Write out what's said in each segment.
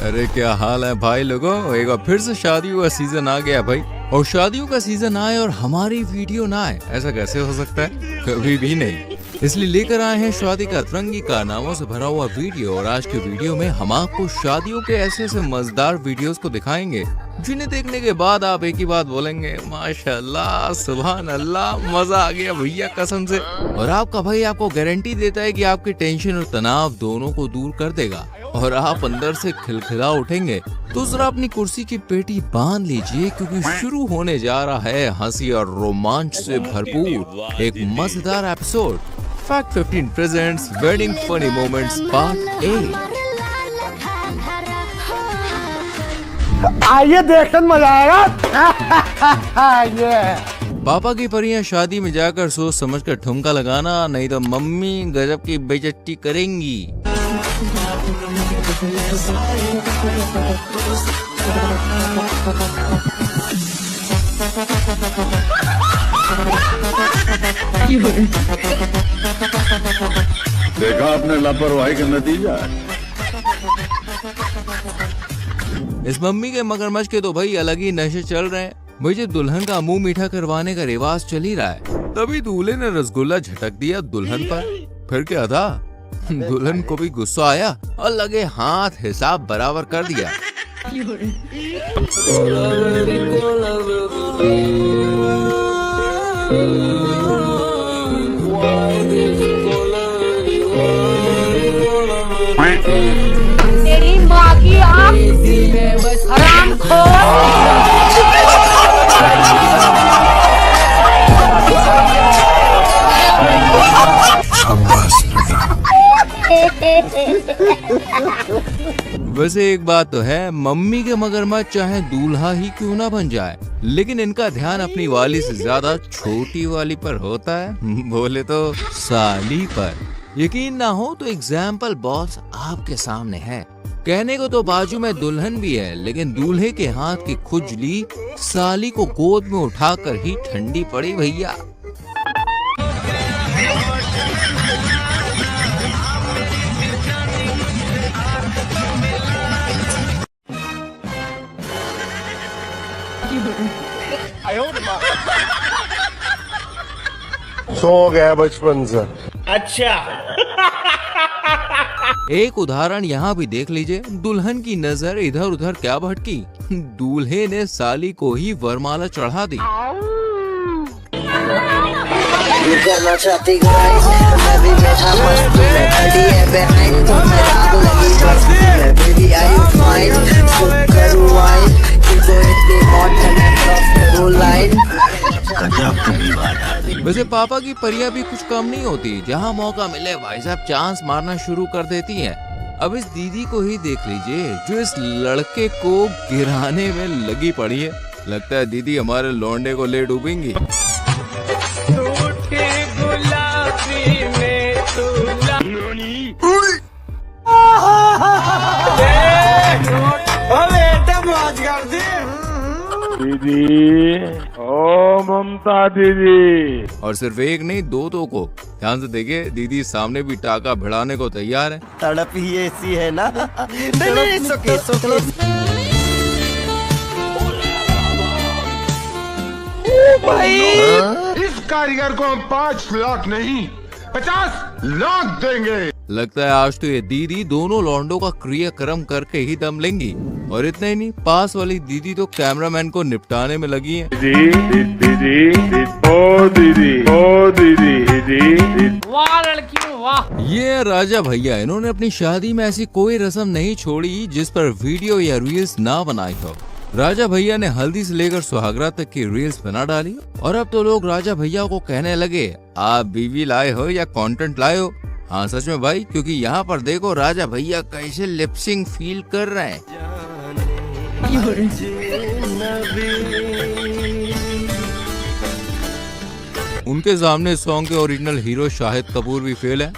अरे क्या हाल है भाई लोगों, एक बार फिर से शादियों का सीजन आ गया भाई। और शादियों का सीजन आए और हमारी वीडियो ना आए, ऐसा कैसे हो सकता है? कभी भी नहीं। इसलिए लेकर आए हैं शादी का रंगी कारनामों से भरा हुआ वीडियो। और आज के वीडियो में हम आपको शादियों के ऐसे ऐसे मजेदार वीडियोस को दिखाएंगे जिन्हें देखने के बाद आप एक ही बात बोलेंगे, माशाल्लाह, सुभान अल्लाह, मजा आ गया भैया कसम से। और आपका भाई आपको गारंटी देता है कि आपकी टेंशन और तनाव दोनों को दूर कर देगा और आप अंदर से खिलखिला उठेंगे। तो जरा अपनी कुर्सी की पेटी बांध लीजिए क्योंकि शुरू होने जा रहा है हंसी और रोमांच से भरपूर एक मजेदार episode. Fact 15 presents wedding funny moments part 8। आइए देखकर मजा आएगा। ये पापा की परियां शादी में जाकर सोच समझकर ठुमका लगाना, नहीं तो मम्मी गजब की बेइज्जती करेंगी। देखा आपने लापरवाही का नतीजा। इस मम्मी के मगरमच्छ के तो भाई अलग ही नशे चल रहे हैं। मुझे दुल्हन का मुंह मीठा करवाने का रिवाज चल ही रहा है, तभी दूल्हे ने रसगुल्ला झटक दिया दुल्हन पर। फिर क्या था, दुल्हन को भी गुस्सा आया और लगे हाथ हिसाब बराबर कर दिया। तेरी माँ की आँख हरामखोर। वैसे एक बात तो है, मम्मी के मगरमच्छ चाहे दूल्हा ही क्यों ना बन जाए, लेकिन इनका ध्यान अपनी वाली से ज्यादा छोटी वाली पर होता है, बोले तो साली पर। यकीन ना हो तो एग्जाम्पल बॉस आपके सामने है। कहने को तो बाजू में दुल्हन भी है, लेकिन दूल्हे के हाथ की खुजली साली को गोद में उठाकर ही ठंडी पड़ी भैया। सो गया बचपन से। एक उदाहरण यहाँ भी देख लीजिए। दुल्हन की नजर इधर उधर क्या भटकी, दूल्हे ने साली को ही वरमाला चढ़ा दी। करना चाहती मैं भी बैठा मस्त में खड़ी है behind तो मैं आग लगी बस में baby are you fine खुद करूँ wine किनको इतनी hot है मैं cross करूँ line। वैसे पापा की परियां भी कुछ कम नहीं होती, जहाँ मौका मिले भाई साहब चांस मारना शुरू कर देती हैं। अब इस दीदी को ही देख लीजिए जो इस लड़के को गिराने में लगी पड़ी है। लगता है दीदी हमारे लौंडे को ले डूबेंगी। दीदी, ओ ममता दीदी। और सिर्फ एक नहीं, दो को ध्यान से देखिए, दीदी सामने भी टाका भिड़ाने को तैयार है। तड़प ही ऐसी है ना। नहीं, it's okay, it's okay। इस कारीगर को हम 5 लाख नहीं 50 लाख देंगे। लगता है आज तो ये दीदी दोनों लौंडों का क्रियाक्रम करके ही दम लेंगी। और इतना ही नहीं, पास वाली दीदी तो कैमरामैन को निपटाने में लगी है। वाह लड़की वाह। ये राजा भैया, इन्होंने अपनी शादी में ऐसी कोई रस्म नहीं छोड़ी जिस पर वीडियो या रील्स ना बनाई हो। राजा भैया ने हल्दी से लेकर सुहागरात तक की रील्स बना डाली और अब तो लोग राजा भैया को कहने लगे, आप बीवी लाए हो या कंटेंट लाए हो। हाँ सच में भाई, क्योंकि यहाँ पर देखो राजा भैया कैसे लिपसिंग फील कर रहे हैं। उनके सामने सॉन्ग के ओरिजिनल हीरो शाहिद कपूर भी फेल है।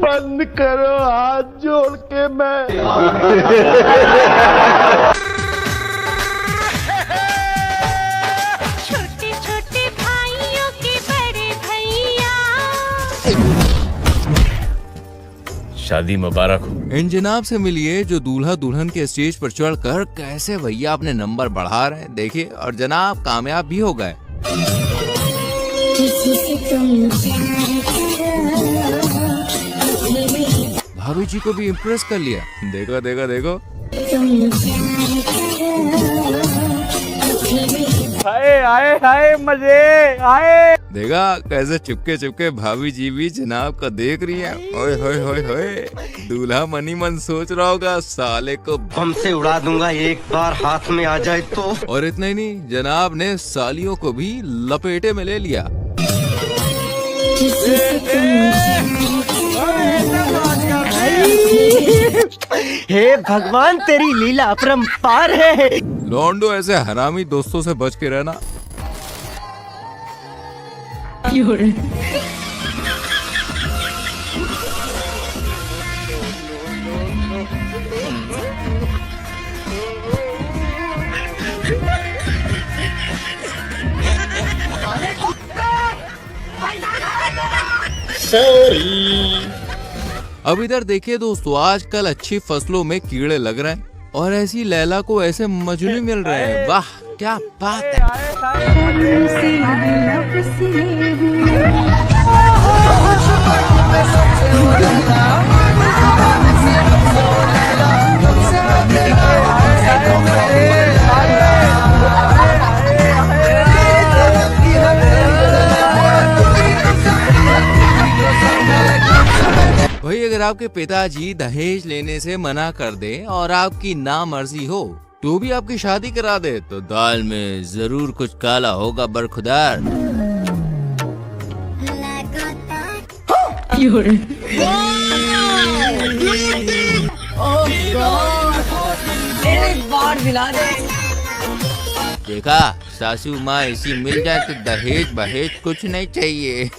बंद करो हाथ जोड़ के मैं। छोटे छोटे भाइयों के बड़े शादी मुबारक हो। इन जनाब से मिलिए जो दूल्हा दुल्हन के स्टेज पर चढ़कर कैसे भैया अपने नंबर बढ़ा रहे हैं, देखिए, और जनाब कामयाब भी हो गए। भाभी जी को भी इम्प्रेस कर लिया, देखो देखो देखो। आए मजे आए। देखा कैसे चुपके चुपके भाभी जी भी जनाब का देख रही है। ओए होए होए होए, दूल्हा मनी मन सोच रहा होगा साले को बम से उड़ा दूंगा एक बार हाथ में आ जाए तो। और इतना ही नहीं, जनाब ने सालियों को भी लपेटे में ले लिया। हे भगवान तेरी लीला अपरंपार है। लौंडो ऐसे हरामी दोस्तों से बच के रहना। अब इधर देखिए दोस्तों, आजकल अच्छी फसलों में कीड़े लग रहे हैं और ऐसी लैला को ऐसे मजनू मिल रहे हैं। वाह क्या बात है। भाई अगर आपके पिताजी दहेज लेने से मना कर दे और आपकी नामर्जी हो तो भी आपकी शादी करा दे तो दाल में जरूर कुछ काला होगा बरखुदार। एक बार दिला दे। देखा सासू माँ ऐसी मिल जाए तो दहेज बहेज कुछ नहीं चाहिए।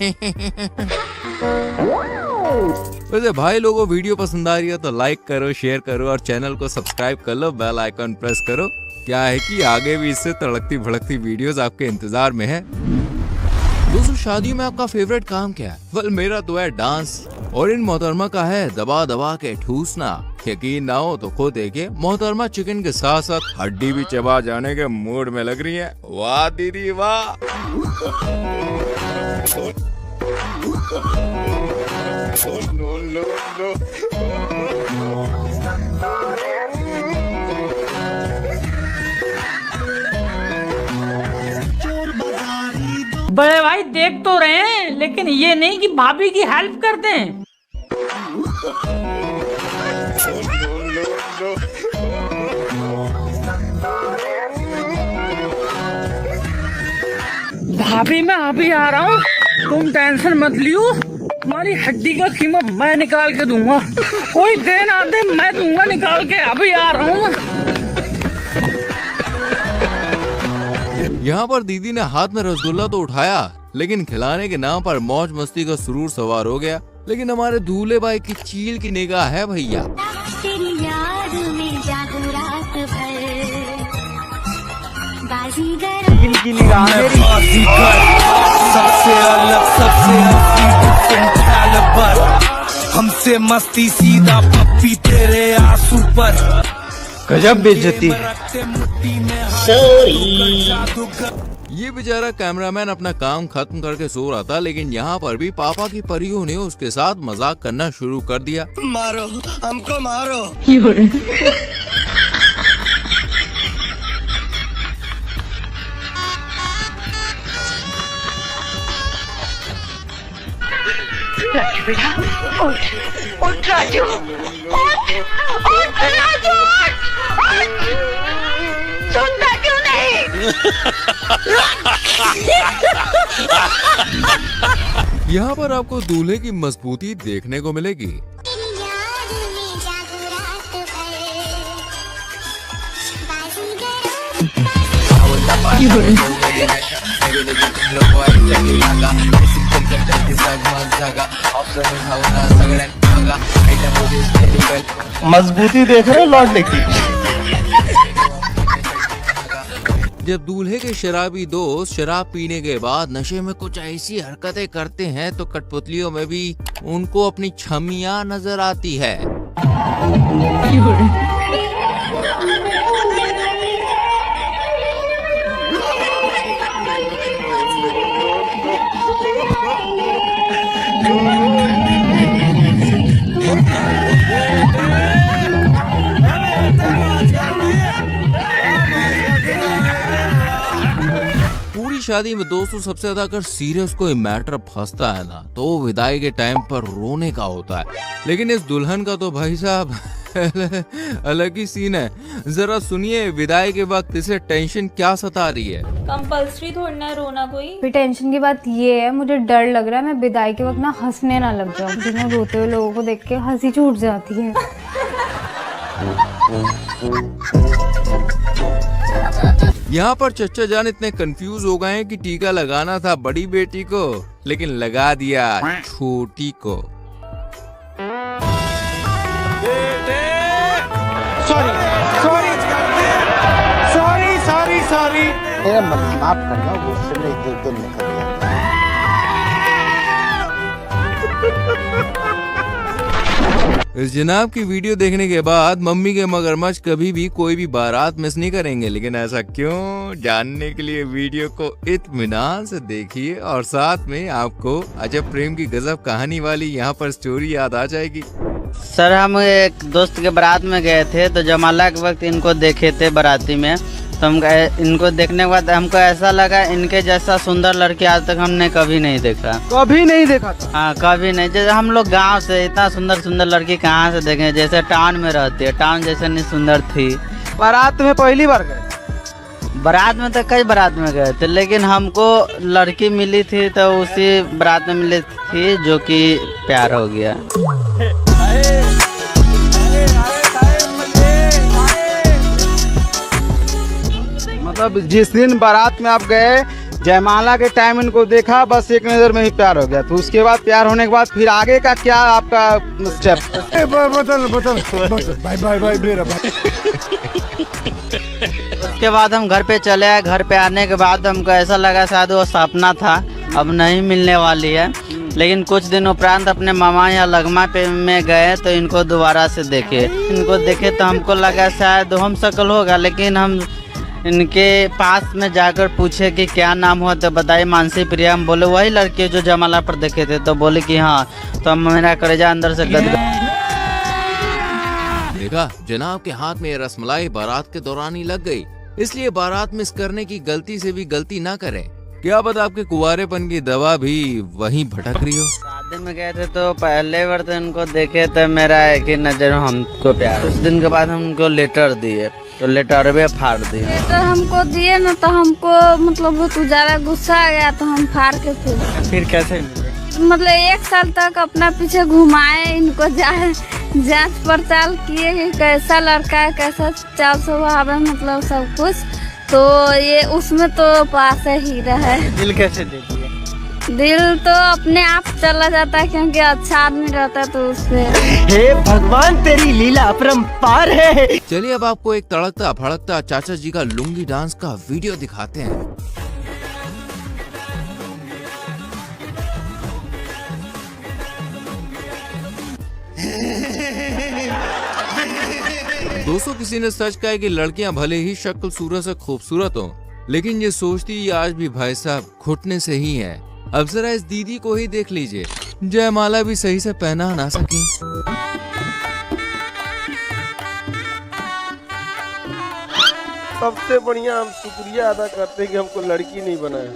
वैसे भाई लोगों, वीडियो पसंद आ रही है तो लाइक करो, शेयर करो और चैनल को सब्सक्राइब कर लो, बेल आइकन प्रेस करो। क्या है कि आगे भी इससे तड़कती भड़कती वीडियोस आपके इंतजार में है। दोस्तों शादियों में आपका फेवरेट काम क्या है? वेल मेरा तो है डांस और इन मोहतरमा का है दबा दबा के ठूसना। यकीन ना हो तो खुद देखिए, मोहतरमा चिकन के साथ साथ हड्डी भी चबा जाने के मूड में लग रही है। वाह दीदी वाह। बड़े भाई देख तो रहे हैं, लेकिन ये नहीं कि भाभी की हेल्प कर दें। भाभी मैं अभी आ रहा हूँ, तुम टेंशन मत लियो। तुम्हारी हड्डी का कीमत मैं निकाल के दूंगा। कोई दे ना दे मैं दूंगा निकाल के। अभी आ रहा हूँ। यहाँ पर दीदी ने हाथ में रसगुल्ला तो उठाया, लेकिन खिलाने के नाम पर मौज मस्ती का सुरूर सवार हो गया। लेकिन हमारे दूल्हे भाई की चील की निगाह है भैया। तेरी याद में जागू रात भर, बाजीगर की निगाह मेरी सबसे अलग सबसे हमसे मस्ती सीधा पप्पी तेरे आंसू पर। गजब बेइज्जती। ये बेचारा कैमरामैन अपना काम खत्म करके सो रहा था, लेकिन यहाँ पर भी पापा की परियों ने उसके साथ मजाक करना शुरू कर दिया। मारो हमको मारो। उठ राजू, उठ राजू, सुनता क्यों नहीं? यहाँ पर आपको दूल्हे की मजबूती देखने को मिलेगी। मजबूती देख रहे हो लौटने की। जब दूल्हे के शराबी दोस्त शराब पीने के बाद नशे में कुछ ऐसी हरकतें करते हैं तो कठपुतलियों में भी उनको अपनी छमियां नजर आती है। पूरी शादी में दोस्तों सबसे ज्यादा अगर सीरियस कोई मैटर फंसता है ना तो वो विदाई के टाइम पर रोने का होता है, लेकिन इस दुल्हन का तो भाई साहब अलग ही सीन है। जरा सुनिए विदाई के वक्त इसे टेंशन क्या सता रही है। कंपल्सरी थोड़ी ना रोना कोई। फिर टेंशन की बात ये है, मुझे डर लग रहा है मैं विदाई के वक्त ना हंसने ना लग जाऊं, जिन्हें रोते हुए लोगों को देख के हंसी छूट जाती है। यहाँ पर चच्चा जान इतने कंफ्यूज हो गए हैं कि टीका लगाना था बड़ी बेटी को लेकिन लगा दिया छोटी को। सॉरी माफ करना, गुस्से में दिल निकल गया। इस जनाब की वीडियो देखने के बाद मम्मी के मगरमच्छ कभी भी कोई भी बारात मिस नहीं करेंगे, लेकिन ऐसा क्यों, जानने के लिए वीडियो को इत्मीनान से देखिए और साथ में आपको अजब प्रेम की गजब कहानी वाली यहाँ पर स्टोरी याद आ जाएगी। सर हम एक दोस्त के बारात में गए थे तो जयमाला के वक्त इनको देखे थे बाराती में, तो हम इनको देखने के बाद हमको ऐसा लगा इनके जैसा सुंदर लड़की आज तक हमने कभी नहीं देखा। कभी नहीं देखा था? हाँ कभी नहीं। जैसे हम लोग गांव से इतना सुंदर सुंदर लड़की कहाँ से देखें, जैसे टाउन में रहती है, टाउन जैसे नहीं सुंदर थी। बारात में पहली बार गए? बारात में तो कई बारात में गए थे, लेकिन हमको लड़की मिली थी तो उसी बारात में मिली थी जो कि प्यार हो गया। मतलब जिस दिन बारात में आप गए जयमाला के टाइम इनको देखा, बस एक नजर में ही प्यार हो गया, तो उसके बाद प्यार होने के बाद फिर आगे का क्या आपका स्टेप? बदल बाय मेरा भाई। उसके बाद हम घर पे चले आए। घर पे आने के बाद हमको ऐसा लगा शायद वो सपना था, अब नहीं मिलने वाली है। लेकिन कुछ दिन उपरांत अपने मामा या लगमा पे में गए तो इनको दोबारा से देखे। इनको देखे तो हमको लगा शायद हम शक्ल होगा, लेकिन हम इनके पास में जाकर पूछे कि क्या नाम हुआ तो बताइए मानसी प्रिया। हम बोले वही लड़के जो जयमाला पर देखे थे, तो बोले कि हाँ। तो मेरा कलेजा अंदर से देखा जनाब के हाथ में रसमलाई बारात के दौरान ही लग गई, इसलिए बारात मिस करने की गलती से भी गलती ना करें। क्या पता आपके कुंवारेपन की दवा भी वहीं भटक रही हो। शादी में गए थे तो पहले बार तो इनको देखे तो मेरा एक ही नजर हमको प्यार। उस दिन के बाद हमको लेटर दिए तो लेटर भी फाड़ दिए। लेटर हमको दिए ना तो हमको मतलब बहुत ज्यादा गुस्सा आ गया, तो हम फाड़ के फिर कैसे मतलब 1 साल तक अपना पीछे घुमाए, इनको जांच पड़ताल किए कि कैसा लड़का है, कैसा चाल स्वभाव है, मतलब सब कुछ। तो ये उसमें तो पास ही रहे। दिल कैसे दे दिए? दिल तो अपने आप चला जाता है, क्योंकि अच्छा आदमी रहता है तो उससे। हे भगवान तेरी लीला अपरंपार है। चलिए अब आपको एक तड़कता फड़कता चाचा जी का लुंगी डांस का वीडियो दिखाते हैं। दोस्तों किसी ने सच कहा है कि लड़कियां भले ही शक्ल सूरत से खूबसूरत हो, लेकिन ये सोचती आज भी भाई साहब घुटने से ही है। अब जरा इस दीदी को ही देख लीजिए, जयमाला भी सही से पहना ना सकी। सबसे बढ़िया हम शुक्रिया अदा करते हैं कि हमको लड़की नहीं बनाया।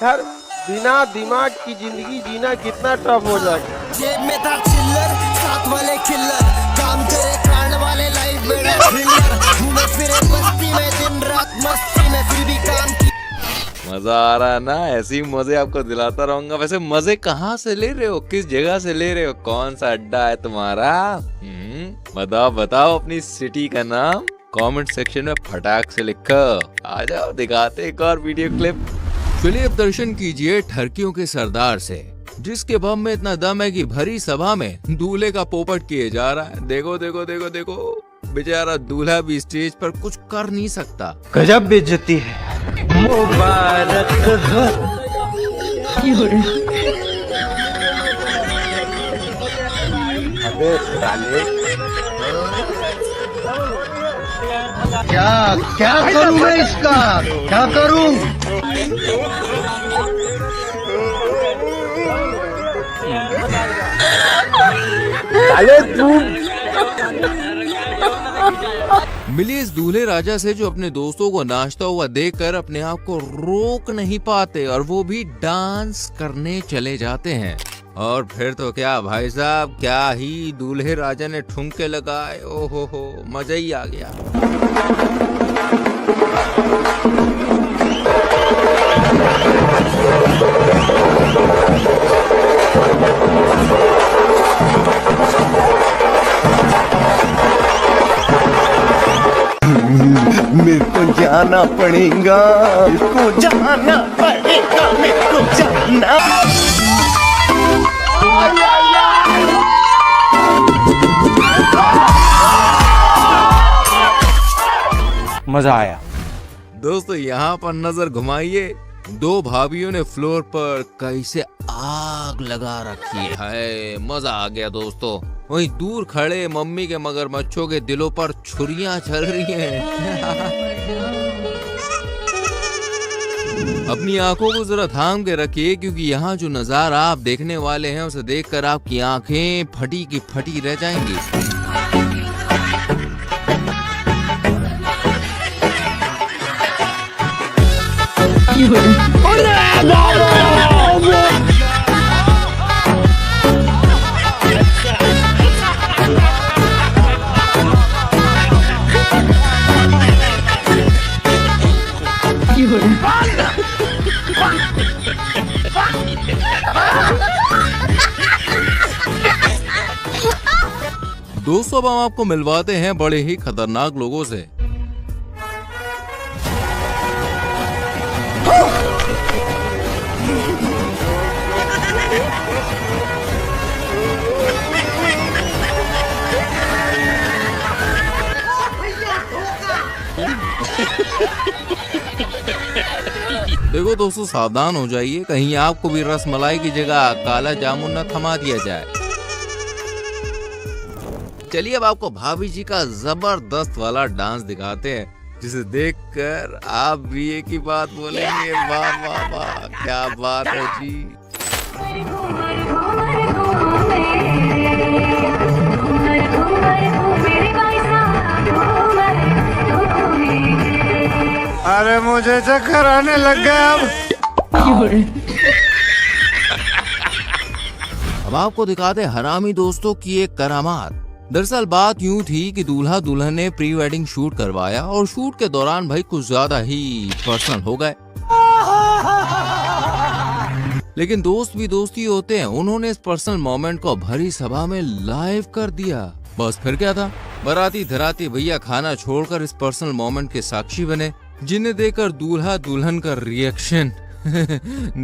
यार बिना दिमाग की जिंदगी जीना कितना टफ हो जाएगा। जेब में था चिल्लर, साथ वाले किल्लर, काम करे कांड वाले लाइफ में थ्रिलर, घूमे फिरे बस्ती में दिन रात मस्ती में फिर भी काम की। मजा आ रहा है ना, ऐसी मजे आपको दिलाता रहूंगा। वैसे मजे कहाँ से ले रहे हो, किस जगह से ले रहे हो, कौन सा अड्डा है तुम्हारा? बताओ अपनी सिटी का नाम कमेंट सेक्शन में फटाक से लिखो। आ जाओ दिखाते एक और वीडियो क्लिप। चलिए अब दर्शन कीजिए ठरकियों के सरदार से, जिसके बम में इतना दम है कि भरी सभा में दूल्हे का पोपट किए जा रहा है। देखो देखो देखो देखो, बेचारा दूल्हा भी स्टेज पर कुछ कर नहीं सकता। गजब बेइज्जती है। मुबारक हो। अबे साले क्या करूं मैं इसका, क्या करूं? साले तू मिली इस दूल्हे राजा से जो अपने दोस्तों को नाचता हुआ देखकर अपने आप को रोक नहीं पाते और वो भी डांस करने चले जाते हैं। और फिर तो क्या भाई साहब, क्या ही दूल्हे राजा ने ठुमके लगाए, ओहो हो, मजा ही आ गया। मेरे को जाना पड़ेगा, मेरे को जाना पड़ेगा, मेरे को जाना। मजा आया। दोस्तों यहाँ पर नजर घुमाइए, दो भाभियों ने फ्लोर पर कैसे आग लगा रखी है, मजा आ गया दोस्तों। वहीं दूर खड़े मम्मी के मगरमच्छों के दिलों पर छुरियां चल रही हैं। अपनी आंखों को जरा थाम के रखिए, क्योंकि यहाँ जो नजारा आप देखने वाले हैं उसे देखकर आपकी आंखें फटी की फटी रह जाएंगी। दोस्तों अब हम आपको मिलवाते हैं बड़े ही खतरनाक लोगों से। देखो दोस्तों, सावधान हो जाइए, कहीं आपको भी रस मलाई की जगह काला जामुन न थमा दिया जाए। चलिए अब आपको भाभी जी का जबरदस्त वाला डांस दिखाते हैं, जिसे देखकर आप भी एक ही बात बोलेंगे, वाह वाह वाह, क्या बात है जी। अरे मुझे चक्कर आने लग गया अब आपको दिखाते हरामी दोस्तों की एक करामात। दरअसल बात यूं थी कि दूल्हा दुल्हन ने प्री वेडिंग शूट करवाया और शूट के दौरान भाई कुछ ज्यादा ही पर्सनल हो गए। लेकिन दोस्त भी दोस्ती होते हैं, उन्होंने इस पर्सनल मोमेंट को भरी सभा में लाइव कर दिया। बस फिर क्या था, बाराती धराती भैया खाना छोड़कर इस पर्सनल मोमेंट के साक्षी बने, जिन्हें देखकर दूल्हा दुल्हन का रिएक्शन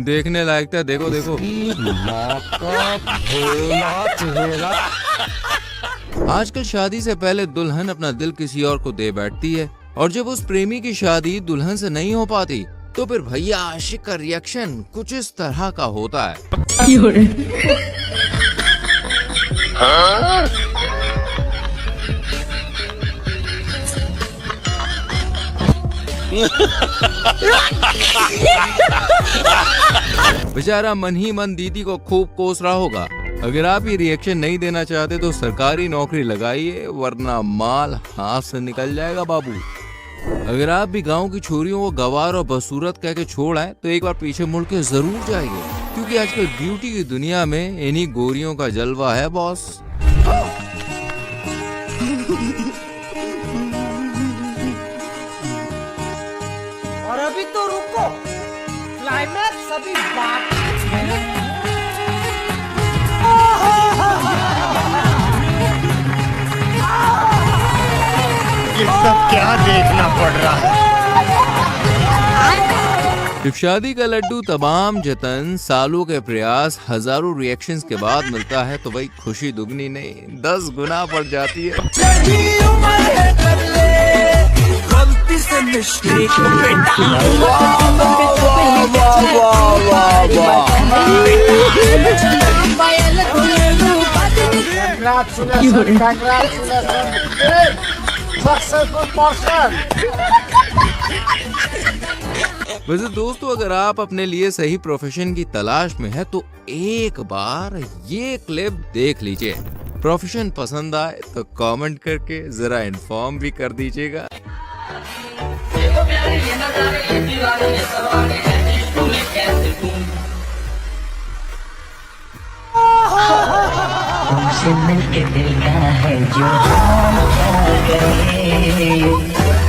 देखने लायक था। देखो देखो, आजकल शादी से पहले दुल्हन अपना दिल किसी और को दे बैठती है, और जब उस प्रेमी की शादी दुल्हन से नहीं हो पाती तो फिर भैया आशिक का रिएक्शन कुछ इस तरह का होता है। बेचारा मन ही मन दीदी को खूब कोस रहा होगा। अगर आप ये रिएक्शन नहीं देना चाहते तो सरकारी नौकरी लगाइए, वरना माल हाथ से निकल जाएगा बाबू। अगर आप भी गांव की छोरियों को गवार और बदसूरत कह के छोड़ आए तो एक बार पीछे मुड़ के जरूर जाइए, क्योंकि आजकल ब्यूटी की दुनिया में इन्हीं गोरियों का जलवा है बॉस। और अभी तो रुको, क्लाइमैक्स अभी बाकी है। ये सब क्या देखना पड़ रहा है? जब शादी का लड्डू तमाम जतन, सालों के प्रयास, हजारों रिएक्शंस के बाद मिलता है तो भाई खुशी दुगनी नहीं 10 गुना बढ़ जाती है। वैसे दोस्तों, अगर आप अपने लिए सही प्रोफेशन की तलाश में है तो एक बार ये क्लिप देख लीजिए। प्रोफेशन पसंद आए तो कमेंट करके जरा इन्फॉर्म भी कर दीजिएगा। तुमसे मिलके दिल का है जो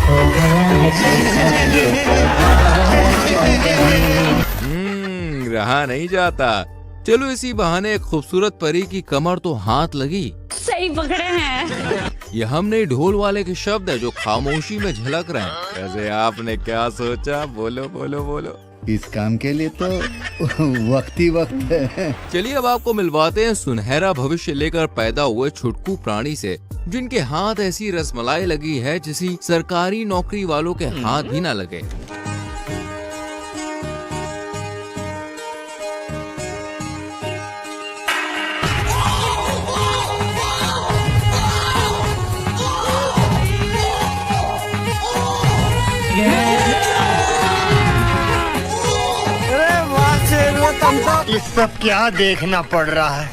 हो गया है रहा नहीं जाता। चलो इसी बहाने एक खूबसूरत परी की कमर तो हाथ लगी। सही पकड़े हैं। ये हम नहीं, ढोल वाले के शब्द है जो खामोशी में झलक रहे हैं। वैसे आपने क्या सोचा? बोलो बोलो बोलो। इस काम के लिए तो वक्त ही वक्त है। चलिए अब आपको मिलवाते हैं सुनहरा भविष्य लेकर पैदा हुए छुटकू प्राणी से, जिनके हाथ ऐसी रसमलाई लगी है जिसी सरकारी नौकरी वालों के हाथ भी ना लगे। ये सब क्या देखना पड़ रहा है?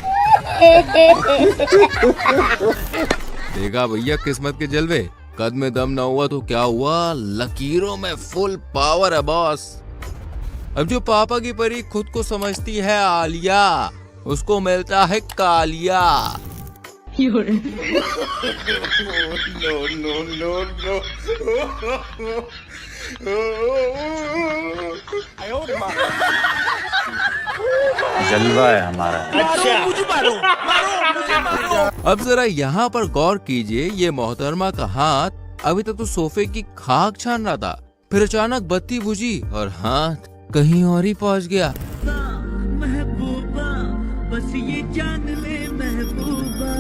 देखा भैया किस्मत के जलवे। कद में दम ना हुआ तो क्या हुआ, लकीरों में फुल पावर है बॉस। अब जो पापा की परी खुद को समझती है आलिया, उसको मिलता है कालिया। जलवा है हमारा। अब जरा यहाँ पर गौर कीजिए, ये मोहतरमा का हाथ अभी तक तो सोफे की खाक छान रहा था, फिर अचानक बत्ती बुझी और हाथ कहीं और ही पहुँच गया। महबूबा बस ये जान ले महबूबा।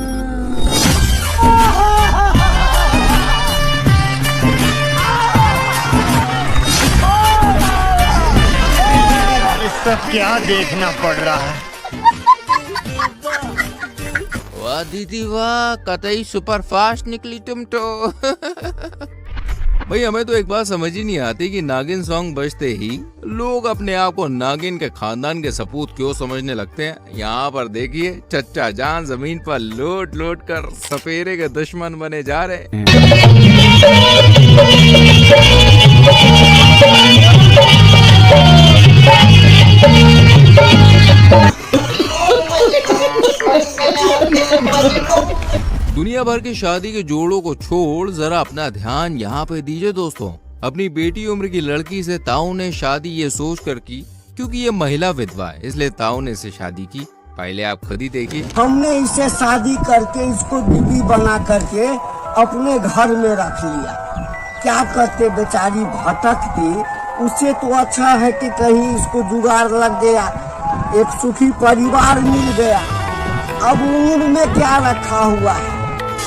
सब क्या देखना पड़ रहा है? वाह दीदी वाह, कतई सुपर फास्ट निकली तुम तो। भाई हमें तो एक बात समझ ही नहीं आती कि नागिन सॉन्ग बजते ही लोग अपने आप को नागिन के खानदान के सपूत क्यों समझने लगते हैं। यहाँ पर देखिए चच्चा जान जमीन पर लोट लोट कर सपेरे के दुश्मन बने जा रहे हैं। दुनिया भर की शादी के जोड़ों को छोड़ जरा अपना ध्यान यहाँ पे दीजिए दोस्तों। अपनी बेटी उम्र की लड़की से ताऊ ने शादी ये सोच कर की क्योंकि ये महिला विधवा है, इसलिए ताऊ ने इसे शादी की। पहले आप खुद ही देखिए। हमने इसे शादी करके इसको बीवी बना करके अपने घर में रख लिया। क्या करते, बेचारी भटकती, उससे तो अच्छा है कि कहीं इसको जुगाड़ लग गया, एक सुखी परिवार मिल गया। अब उम्र में क्या रखा हुआ है।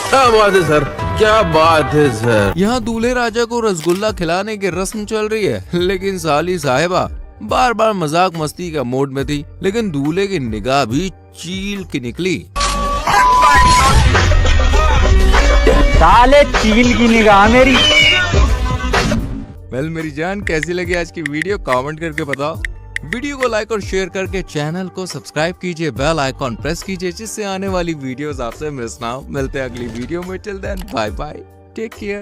क्या बात है सर, क्या बात है सर। यहाँ दूल्हे राजा को रसगुल्ला खिलाने की रस्म चल रही है, लेकिन साली साहिबा बार बार मजाक मस्ती का मूड में थी, लेकिन दूल्हे की निगाह भी चील की निकली। साले चील की निगाह मेरी। वेल मेरी जान, कैसी लगी आज की वीडियो कमेंट करके बताओ। वीडियो को लाइक और शेयर करके चैनल को सब्सक्राइब कीजिए, बेल आइकॉन प्रेस कीजिए जिससे आने वाली वीडियोस आपसे मिस ना हो। मिलते हैं अगली वीडियो में, till then bye bye, take care.